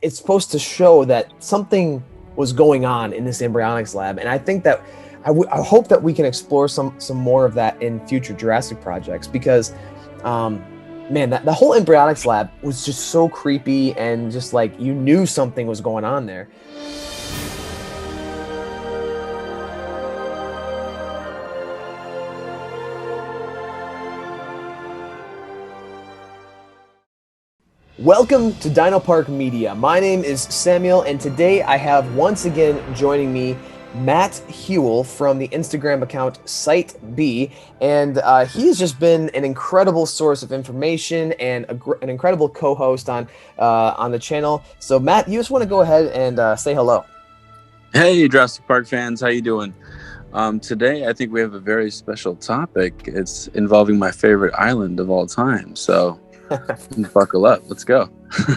it's supposed to show that something was going on in this embryonics lab, and I think that I hope that we can explore some more of that in future Jurassic projects, because man, that the whole embryonics lab was just so creepy, and just like you knew something was going on there. Welcome to Dino Park Media. My name is Samuel, and today I have once again joining me Matt Heuel from the Instagram account Site B, and he has just been an incredible source of information and an incredible co-host on the channel. So Matt, you just want to go ahead and say hello. Hey, Jurassic Park fans, how you doing? Today, I think we have a very special topic. It's involving my favorite island of all time. So buckle up. Let's go.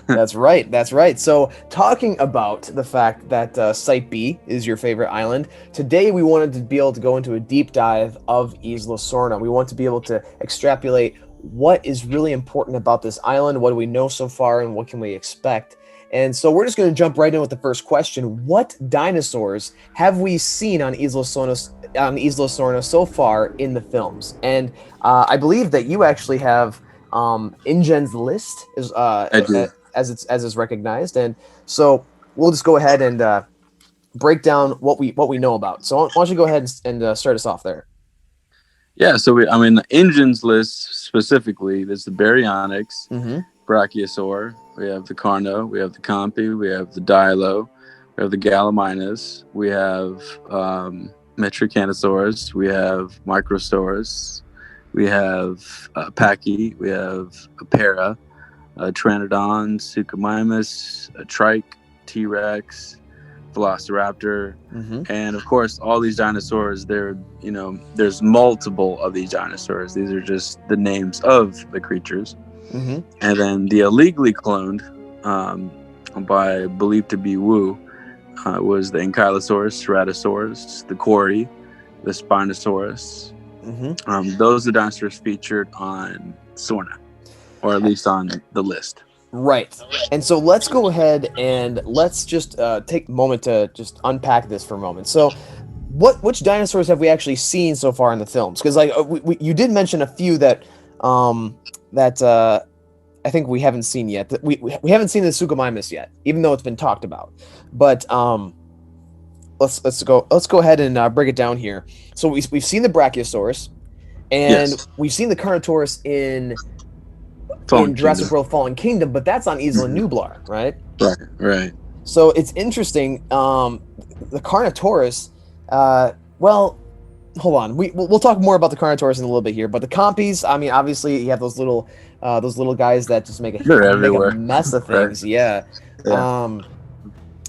That's right. That's right. So talking about the fact that Site B is your favorite island, today we wanted to be able to go into a deep dive of Isla Sorna. We want to be able to extrapolate what is really important about this island, what do we know so far, and what can we expect. And so we're just going to jump right in with the first question. What dinosaurs have we seen on Isla Sorna so far in the films? And I believe that you actually have InGen's list is as it's recognized, and so we'll just go ahead and break down what we know about. So why don't you go ahead and start us off there? Yeah, so the InGen's list specifically, there's the baryonyx, brachiosaur, we have the carno, we have the compi, we have the dilo, we have the gallimimus, we have metricanosaurus, we have microsaurus, we have Pachy, we have Pera, Pteranodon, Suchomimus, Trike, T-Rex, Velociraptor, and of course all these dinosaurs. There's multiple of these dinosaurs. These are just the names of the creatures. And then the illegally cloned, by believed to be Wu, was the Ankylosaurus, Ceratosaurus, the Cory, the Spinosaurus. Those are the dinosaurs featured on Sorna, or at least on the list. Right. And so let's go ahead and let's just take a moment to just unpack this for a moment. So which dinosaurs have we actually seen so far in the films? Because you did mention a few that I think we haven't seen yet. We haven't seen the Suchomimus yet, even though it's been talked about. But let's go ahead and break it down here. So we've seen the Brachiosaurus, and we've seen the Carnotaurus in Jurassic World: Fallen Kingdom, but that's on Isla Nublar, right? Right. So it's interesting. The Carnotaurus. Well, hold on. We'll talk more about the Carnotaurus in a little bit here. But the Compies, I mean, obviously you have those little guys that just make a mess of things. Right. Yeah.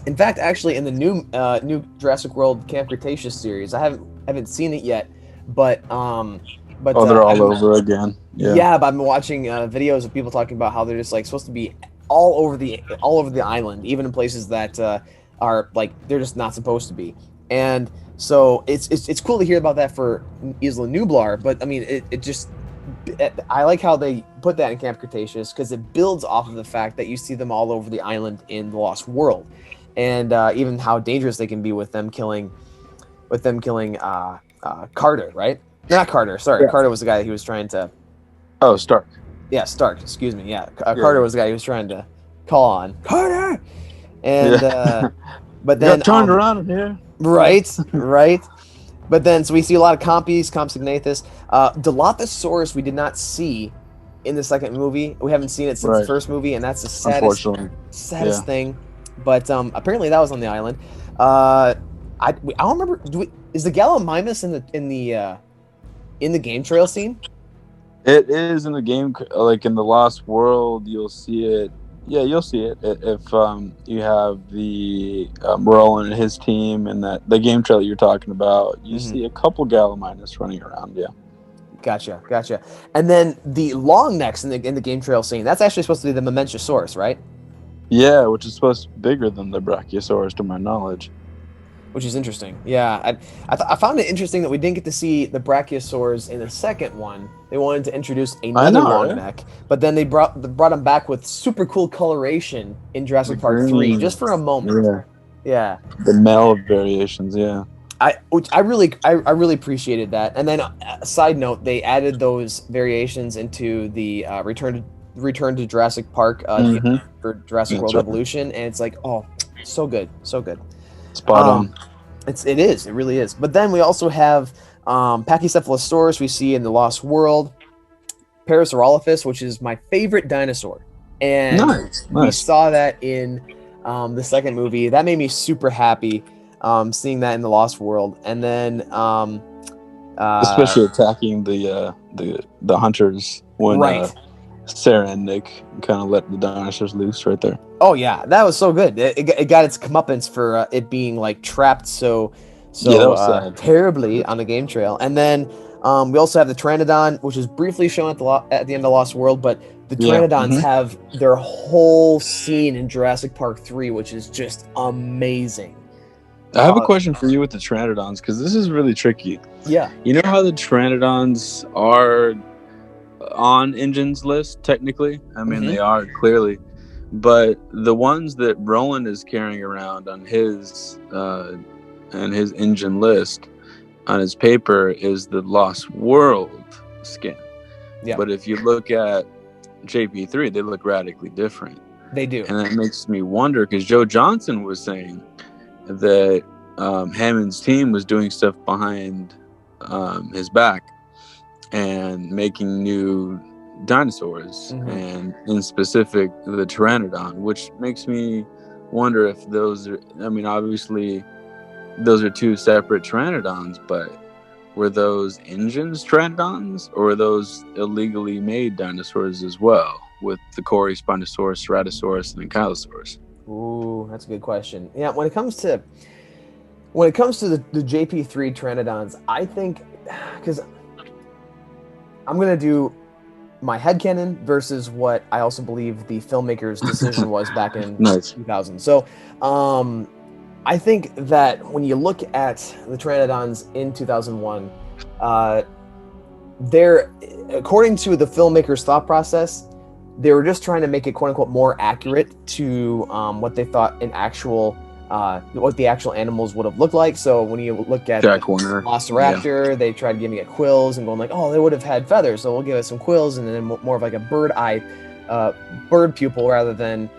In fact, actually, in the new Jurassic World Camp Cretaceous series, I haven't seen it yet, but they're all over again. Yeah, but I've been watching videos of people talking about how they're just like supposed to be all over the island, even in places that are like they're just not supposed to be. And so it's cool to hear about that for Isla Nublar, but I mean I like how they put that in Camp Cretaceous, because it builds off of the fact that you see them all over the island in the Lost World. And even how dangerous they can be with them killing Carter, right? Not Carter. Sorry, yeah. Carter was the guy that he was trying to. Oh, Stark. Yeah, Stark. Excuse me. Yeah, Carter was the guy he was trying to call on. Carter. And but then turned around in here. Right. But then so we see a lot of Compies, Compsognathus, Dilophosaurus. We did not see in the second movie. We haven't seen it since the first movie, and that's the saddest thing. But apparently that was on the island. I don't remember. Is the Gallimimus in the game trail scene? It is in the game, like in the Lost World. You'll see it. Yeah, you'll see it if you have the Roland and his team, and that the game trail you're talking about. You see a couple Gallimimus running around. Yeah. Gotcha. And then the long necks in the game trail scene. That's actually supposed to be the Matanceros, right? Yeah, which is supposed to be bigger than the Brachiosaurus, to my knowledge. which is interesting. Yeah, I found it interesting that we didn't get to see the brachiosaurs in the second one. They wanted to introduce I another know, long right? neck, but then they brought them back with super cool coloration in The Jurassic Park 3 green. just for a moment. Yeah. Yeah. The male variations, yeah. I really appreciated that. And then, side note, they added those variations into the Return to Jurassic Park Mm-hmm. for Jurassic That's World right. Evolution, and it's like, oh, so good, so good. Spot Um, on. it really is. But then we also have Pachycephalosaurus we see in the Lost World, Parasaurolophus, which is my favorite dinosaur, and Nice, we nice. saw that in the second movie. That made me super happy seeing that in the Lost World, and then Especially attacking the hunters when right. Sarah and Nick kind of let the dinosaurs loose right there. Oh yeah, that was so good. It got its comeuppance for it being like trapped so Yeah, that was sad. terribly on the game trail. And then we also have the Pteranodon, which is briefly shown at the end of Lost World, but the Yeah. Pteranodons have their whole scene in Jurassic Park 3, which is just amazing. I have a question for you with the Pteranodons because this is really tricky. Yeah. You know how the Pteranodons are on InGen's list technically? I mean, they are clearly, but the ones that Roland is carrying around on his InGen list on his paper is the Lost World skin. Yeah. But if you look at JP3, they look radically different. They do. And that makes me wonder because Joe Johnson was saying that Hammond's team was doing stuff behind his back and making new dinosaurs, and in specific the Pteranodon, which makes me wonder if those are, I mean, obviously those are two separate Pteranodons, but were those InGen's Pteranodons or were those illegally made dinosaurs as well with the Cory, Spinosaurus, Ceratosaurus, and Ankylosaurus? Ooh, that's a good question. Yeah, when it comes to the JP3 Pteranodons, I think, because I'm gonna do my headcanon versus what I also believe the filmmaker's decision was back in 2000. So, I think that when you look at the Pteranodons in 2001, they're, according to the filmmaker's thought process, they were just trying to make it quote unquote more accurate to what they thought what the actual animals would have looked like. So when you look at Jack Warner, Velociraptor, they tried giving it quills and going like, oh, they would have had feathers, so we'll give it some quills, and then more of like a bird pupil rather than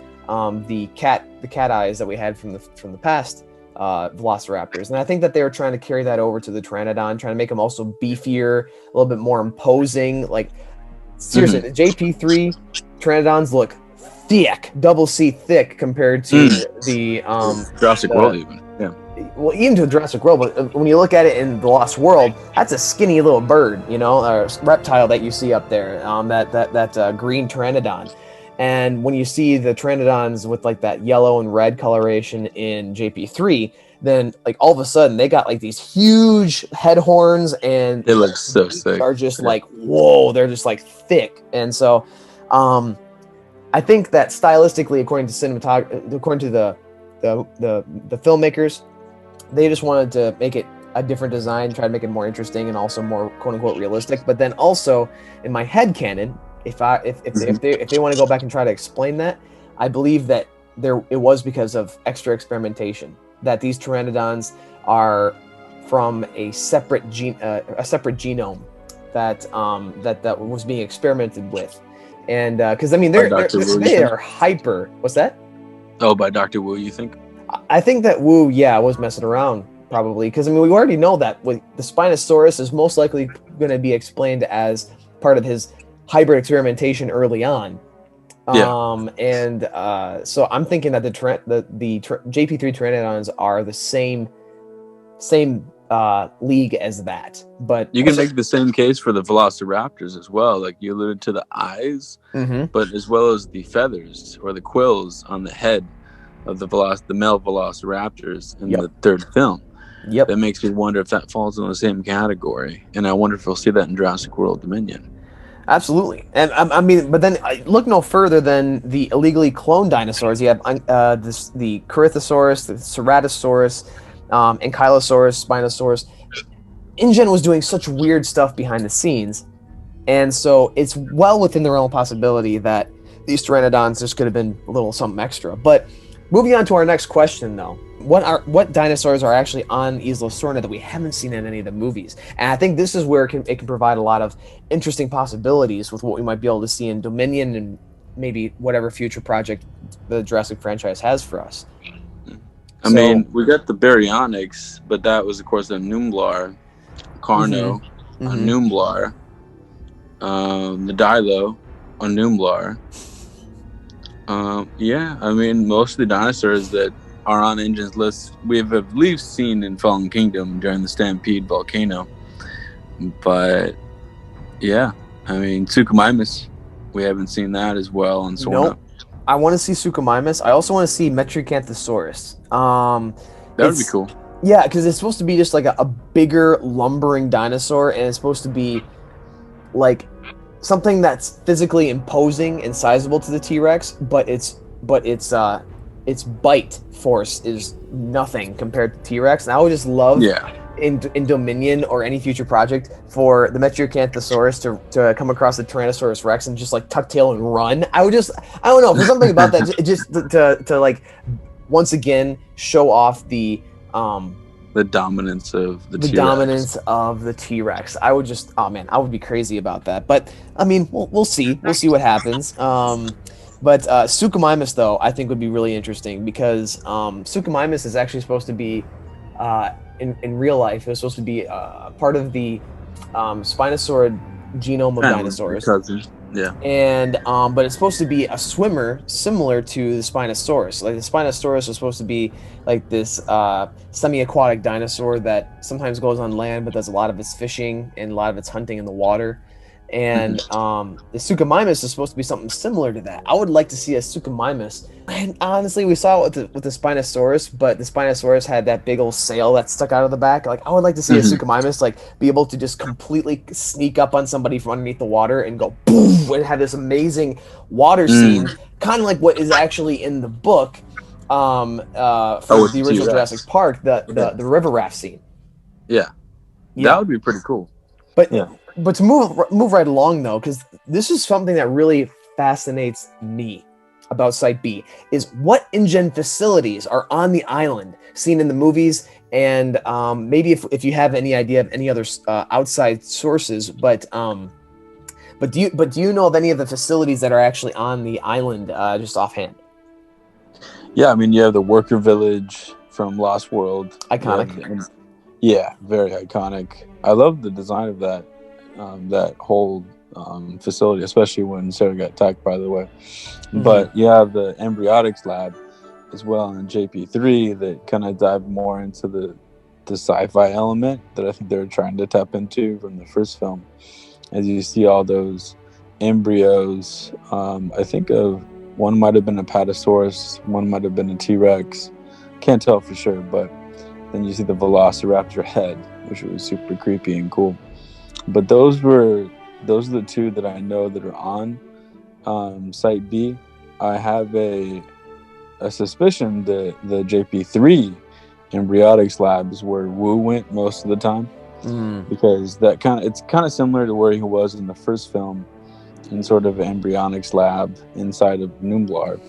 the cat eyes that we had from the past Velociraptors. And I think that they were trying to carry that over to the Pteranodon, trying to make them also beefier, a little bit more imposing. Like seriously, the JP3 Pteranodons look thick, double C thick compared to the Jurassic World even. Yeah. Well, even to Jurassic World, but when you look at it in the Lost World, that's a skinny little bird, or reptile that you see up there, that green Pteranodon. And when you see the Pteranodons with like that yellow and red coloration in JP3, then like all of a sudden they got like these huge head horns, and they look so sick. Are just like, whoa, they're just like thick. And so I think that stylistically, according to the filmmakers, they just wanted to make it a different design, try to make it more interesting and also more quote unquote realistic. But then also in my headcanon, if they want to go back and try to explain that, I believe that it was because of extra experimentation, that these Pteranodons are from a separate genome that was being experimented with. And because I mean they are hyper. What's that? Oh, by Dr. Wu, you think? I think that Wu, was messing around probably, because I mean we already know that with the Spinosaurus is most likely going to be explained as part of his hybrid experimentation early on. So I'm thinking that the JP3 Pteranodons are the same league as that. But you can make the same case for the Velociraptors as well. Like you alluded to the eyes, but as well as the feathers or the quills on the head of the male Velociraptors in the third film. That makes me wonder if that falls in the same category, and I wonder if we'll see that in Jurassic World Dominion. Absolutely. And I mean, but then look no further than the illegally cloned dinosaurs. You have the Corythosaurus, the Ceratosaurus, Ankylosaurus, Spinosaurus. InGen was doing such weird stuff behind the scenes, and so it's well within the realm of possibility that these pteranodons just could have been a little something extra. But moving on to our next question, though, what dinosaurs are actually on Isla Sorna that we haven't seen in any of the movies? And I think this is where it can provide a lot of interesting possibilities with what we might be able to see in Dominion and maybe whatever future project the Jurassic franchise has for us. I mean, we got the baryonyx, but that was, of course, a Numblar, Carno, a Numblar, the Dilo, a Numblar. Yeah, I mean, most of the dinosaurs that are on InGen's list, we've at least seen in Fallen Kingdom during the Stampede volcano. But, yeah, I mean, Suchomimus, we haven't seen that as well on Sorna. Nope. I want to see Suchomimus. I also want to see Metriacanthosaurus. That would be cool. Yeah, because it's supposed to be just like a bigger, lumbering dinosaur, and it's supposed to be like something that's physically imposing and sizable to the T-Rex, but its bite force is nothing compared to T-Rex. And I would just love in Dominion or any future project for the Metriacanthosaurus to come across the Tyrannosaurus Rex and just like tuck tail and run. I don't know, there's something about that just to like once again show off the dominance of the T-Rex. Dominance of the T-Rex. I would just, I would be crazy about that. But I mean, we'll see. We'll see what happens. But Suchomimus, though, I think would be really interesting because Suchomimus is actually supposed to be, in real life, it was supposed to be part of the Spinosaurid genome of dinosaurs. Yeah. And but it's supposed to be a swimmer similar to the Spinosaurus. Like the Spinosaurus was supposed to be like this semi-aquatic dinosaur that sometimes goes on land, but does a lot of its fishing and a lot of its hunting in the water. And the Suchomimus is supposed to be something similar to that. I would like to see a Suchomimus. And honestly, we saw it with the Spinosaurus, but the Spinosaurus had that big old sail that stuck out of the back. Like, I would like to see a Suchomimus like be able to just completely sneak up on somebody from underneath the water and go boom, and have this amazing water scene, kind of like what is actually in the book from the original Jurassic Park, the river raft scene. Yeah, that would be pretty cool. But But to move right along, though, because this is something that really fascinates me about Site B, is what InGen facilities are on the island seen in the movies, and maybe if you have any idea of any other outside sources, but do you know of any of the facilities that are actually on the island just offhand? Yeah, I mean, you have the worker village from Lost World. Iconic. Yeah, very iconic. I love the design of that whole facility, especially when Sarah got attacked, by the way. But you have the embryonics lab as well in JP3 that kind of dive more into the sci-fi element that I think they were trying to tap into from the first film. As you see all those embryos, I think of one might have been a Patasaurus, one might have been a T-Rex. Can't tell for sure, but then you see the Velociraptor head, which was super creepy and cool. But those are the two that I know that are on Site B. I have a suspicion that the JP3 embryonics lab is where Wu went most of the time, because it's kind of similar to where he was in the first film, in sort of an embryonics lab inside of Numblar.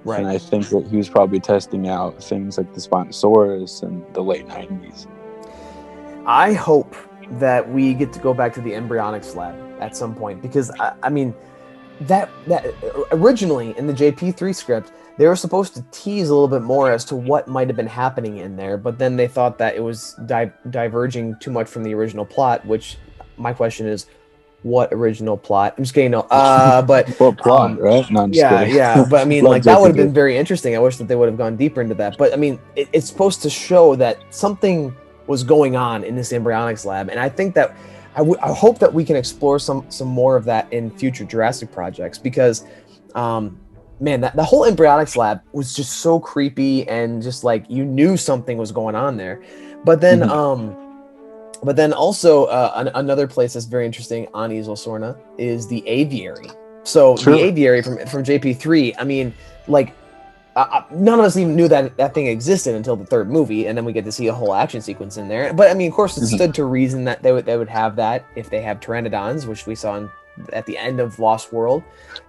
Right. And I think that he was probably testing out things like the Spinosaurus in the late 90s. I hope that we get to go back to the embryonics lab at some point, because I mean that originally in the JP3 script they were supposed to tease a little bit more as to what might have been happening in there, but then they thought that it was diverging too much from the original plot, which my question is, what original plot? I'm just kidding. No, but what plot, right? No, I'm just kidding. Yeah, but I mean, like that would have been very interesting. I wish that they would have gone deeper into that. But I mean, it's supposed to show that something was going on in this embryonics lab, and I think that I hope that we can explore some more of that in future Jurassic projects, because man, that the whole embryonics lab was just so creepy, and just like you knew something was going on there. But then also another place that's very interesting on Isla Sorna is the aviary. So the aviary from JP3, I mean, like none of us even knew that that thing existed until the third movie, and then we get to see a whole action sequence in there. But I mean, of course, it stood to reason that they would have that if they have pteranodons, which we saw at the end of Lost World.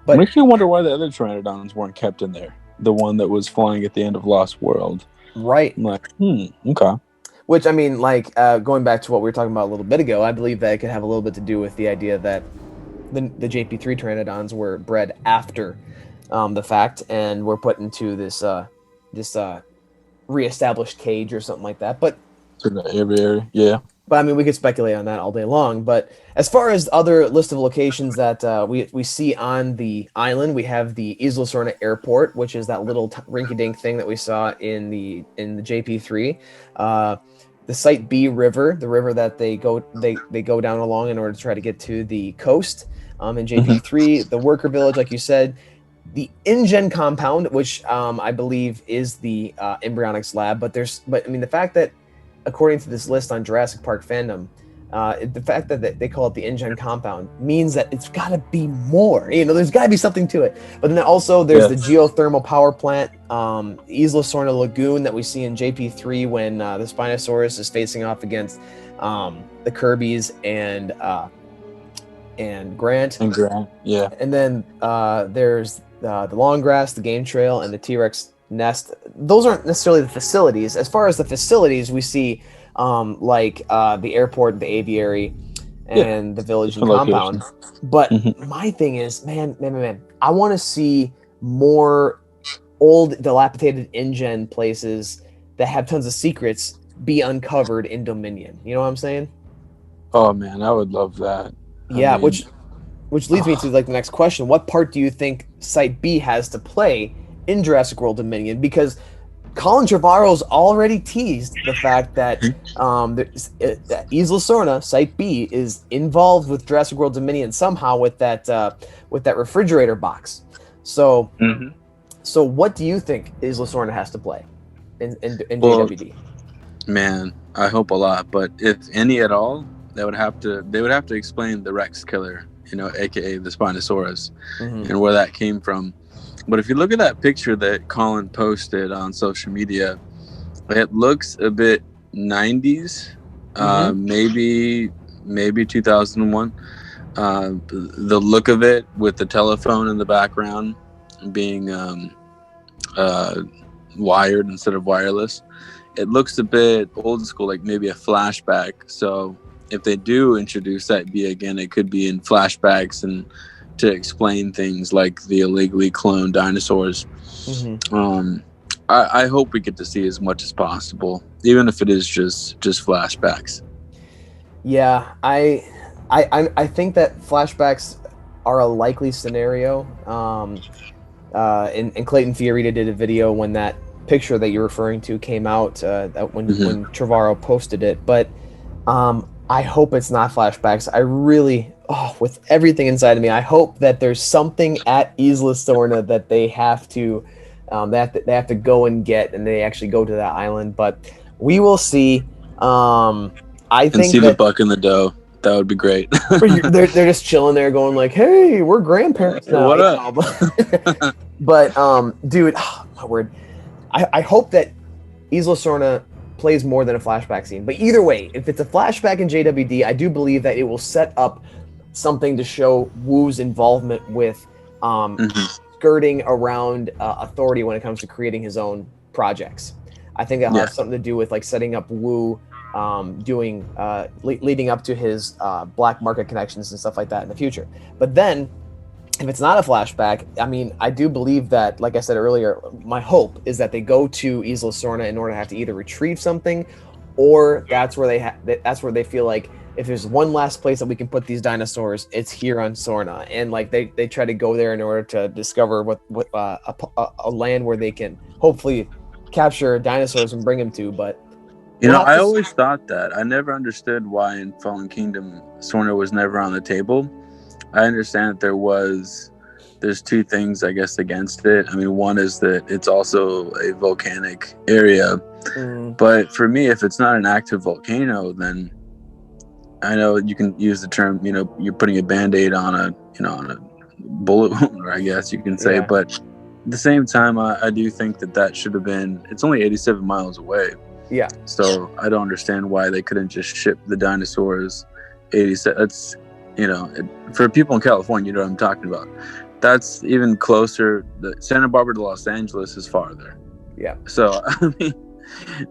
But makes me wonder why the other pteranodons weren't kept in there. The one that was flying at the end of Lost World. right. I'm like, okay. Which, I mean, like, going back to what we were talking about a little bit ago, I believe that it could have a little bit to do with the idea that the JP3 pteranodons were bred after the fact and were put into this reestablished cage or something like that. But So the aviary, yeah. I mean, we could speculate on that all day long. But as far as other list of locations that we see on the island, we have the Isla Sorna Airport, which is that little rinky-dink thing that we saw in the JP3. The Site B River, the river that they go down along in order to try to get to the coast. In JP3, the worker village, like you said, the InGen compound, which I believe is the embryonics lab. But I mean, the fact that, according to this list on Jurassic Park fandom, the fact that they call it the InGen compound means that it's got to be more. There's got to be something to it. But then also there's the geothermal power plant, Isla Sorna Lagoon that we see in JP3 when the Spinosaurus is facing off against the Kirby's and Grant. And Grant, yeah. And then there's the long grass, the game trail, and the T-Rex nest. Those aren't necessarily the facilities. As far as the facilities, we see the airport, the aviary, and the village and compound. But my thing is, man, I want to see more old, dilapidated InGen places that have tons of secrets be uncovered in Dominion. You know what I'm saying? Oh man, I would love that. I mean, which leads me to the next question. What part do you think Site B has to play in Jurassic World Dominion? Because Colin Trevorrow's already teased the fact that Isla Sorna, Site B, is involved with Jurassic World Dominion somehow with that refrigerator box. So, so what do you think Isla Sorna has to play in JWD? Man, I hope a lot, but if any at all, they would have to explain the Rex killer, aka the Spinosaurus, and where that came from. But if you look at that picture that Colin posted on social media, it looks a bit 90s, maybe 2001. The look of it with the telephone in the background being wired instead of wireless, it looks a bit old school, like maybe a flashback. So if they do introduce that B again, it could be in flashbacks and to explain things like the illegally cloned dinosaurs. I hope we get to see as much as possible, even if it is just flashbacks. Yeah, I think that flashbacks are a likely scenario. And Clayton Fiorita did a video when that picture that you're referring to came out, when Trevorrow posted it. But I hope it's not flashbacks. I really, with everything inside of me, I hope that there's something at Isla Sorna that they have to go and get, and they actually go to that island. But we will see. I think see the buck in the dough. That would be great. they're just chilling there, going like, "Hey, we're grandparents now." What up? But dude, my word, I hope that Isla Sorna plays more than a flashback scene. But either way, if it's a flashback in JWD, I do believe that it will set up something to show Wu's involvement with skirting around authority when it comes to creating his own projects. I think that'll have something to do with setting up Wu, leading up to his black market connections and stuff like that in the future. But then, if it's not a flashback, I mean, I do believe that, like I said earlier, my hope is that they go to Isla Sorna in order to have to either retrieve something, or that's where they feel like if there's one last place that we can put these dinosaurs, it's here on Sorna, and they try to go there in order to discover what a land where they can hopefully capture dinosaurs and bring them to. But I always thought that. I never understood why in Fallen Kingdom Sorna was never on the table. I understand that there's two things, I guess, against it. I mean, one is that it's also a volcanic area. But for me, if it's not an active volcano, then I know you can use the term, you're putting a Band-Aid on a bullet wound, I guess you can say. But At the same time, I do think that should have been. It's only 87 miles away. Yeah. So I don't understand why they couldn't just ship the dinosaurs 87. That's, for people in California, you know what I'm talking about. That's even closer. The Santa Barbara to Los Angeles is farther. Yeah. So I mean,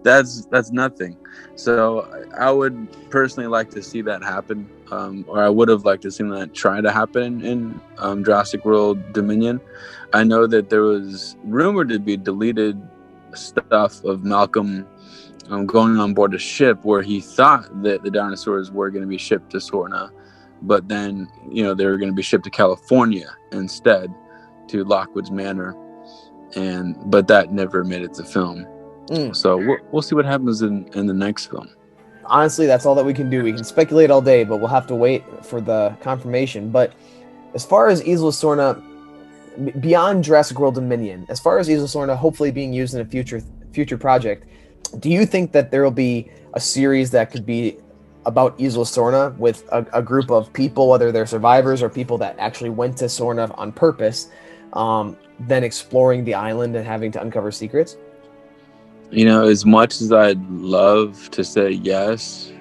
that's nothing. So I would personally like to see that happen, or I would have liked to see that try to happen in Jurassic World Dominion. I know that there was rumored to be deleted stuff of Malcolm going on board a ship where he thought that the dinosaurs were going to be shipped to Sorna, but then they were going to be shipped to California instead, to Lockwood's Manor, but that never made it to film. So we'll see what happens in the next film. Honestly, that's all that we can do. We can speculate all day, but we'll have to wait for the confirmation. But as far as Isla Sorna, beyond Jurassic World Dominion, as far as Isla Sorna hopefully being used in a future project, do you think that there will be a series that could be about Isla Sorna with a group of people, whether they're survivors or people that actually went to Sorna on purpose, then exploring the island and having to uncover secrets? As much as I'd love to say yes,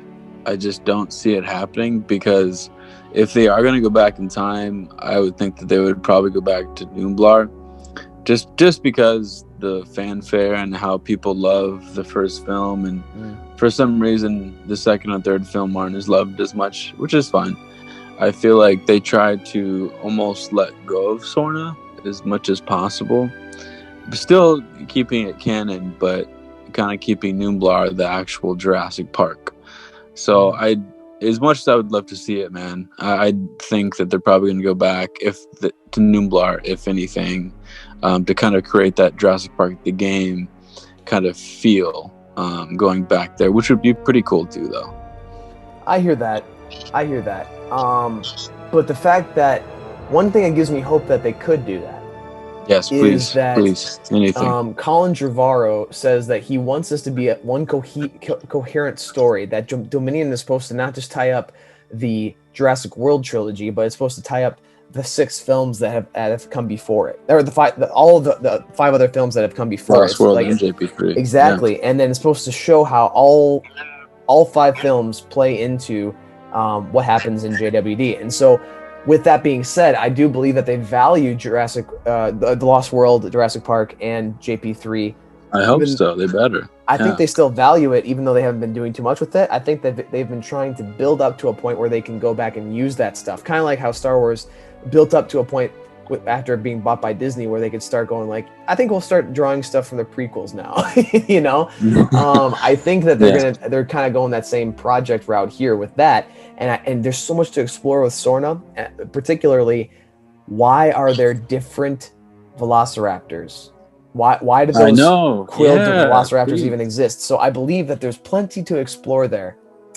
I just don't see it happening, because if they are going to go back in time, I would think that they would probably go back to Numblar, just because the fanfare and how people love the first film, and for some reason the second and third film aren't as loved as much, which is fine. I feel like they tried to almost let go of Sorna as much as possible, still keeping it canon, but kind of keeping Numblar the actual Jurassic Park. So as much as I would love to see it, man, I think that they're probably going to go back to Numblar, if anything, to kind of create that Jurassic Park the game kind of feel, going back there, which would be pretty cool too, though. I hear that. But the fact that one thing that gives me hope that they could do that. Yes, please, anything. Colin Trevorrow says that he wants this to be one coherent story, that Dominion is supposed to not just tie up the Jurassic World trilogy, but it's supposed to tie up the 6 films that have come before it, or all of the 5 other films that have come before Lost World and JP3. Exactly, yeah. And then it's supposed to show how all 5 films play into what happens in JWD. And so, with that being said, I do believe that they value Jurassic, the Lost World, Jurassic Park, and JP3. I hope so. They better. I think they still value it, even though they haven't been doing too much with it. I think that they've been trying to build up to a point where they can go back and use that stuff. Kind of like how Star Wars built up to a point after being bought by Disney, where they could start going like, I think we'll start drawing stuff from the prequels now. I think that they're kind of going that same project route here with that. And there's so much to explore with Sorna, particularly why are there different velociraptors? Why do those quilled velociraptors even exist? So I believe that there's plenty to explore there.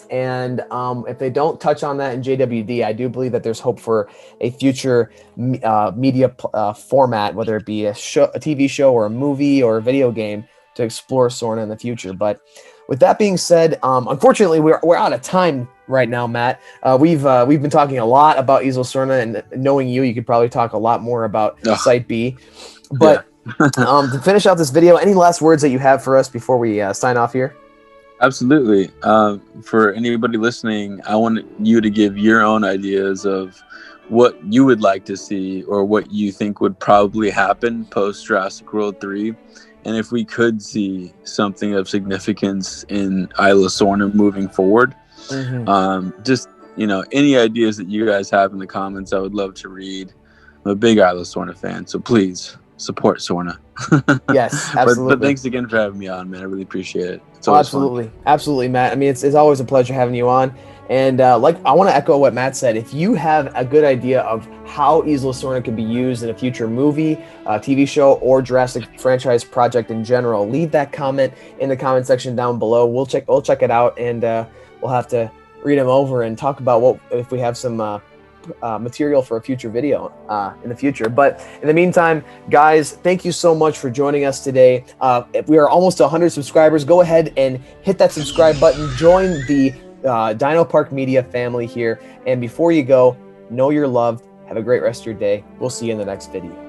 And if they don't touch on that in JWD, I do believe that there's hope for a future media format, whether it be a TV show or a movie or a video game, to explore Sorna in the future. But with that being said, unfortunately, we're out of time right now, Matt. We've been talking a lot about Isla Sorna, and knowing you could probably talk a lot more about Site B. But to finish out this video, any last words that you have for us before we sign off here? Absolutely. For anybody listening, I want you to give your own ideas of what you would like to see, or what you think would probably happen post Jurassic World 3. And if we could see something of significance in Isla Sorna moving forward, just, any ideas that you guys have in the comments, I would love to read. I'm a big Isla Sorna fan, so please support Sorna. Yes, absolutely. But thanks again for having me on, man. I really appreciate it. It's absolutely, Matt. I mean, it's always a pleasure having you on. And I want to echo what Matt said. If you have a good idea of how Isla Sorna could be used in a future movie, TV show, or Jurassic franchise project in general, leave that comment in the comment section down below. We'll check it out, and we'll have to read them over and talk about if we have some material for a future video in the future. But in the meantime, guys, thank you so much for joining us today. If we are almost 100 subscribers, go ahead and hit that subscribe button. Join the Dino Park Media family here. And before you go, know you're loved. Have a great rest of your day. We'll see you in the next video.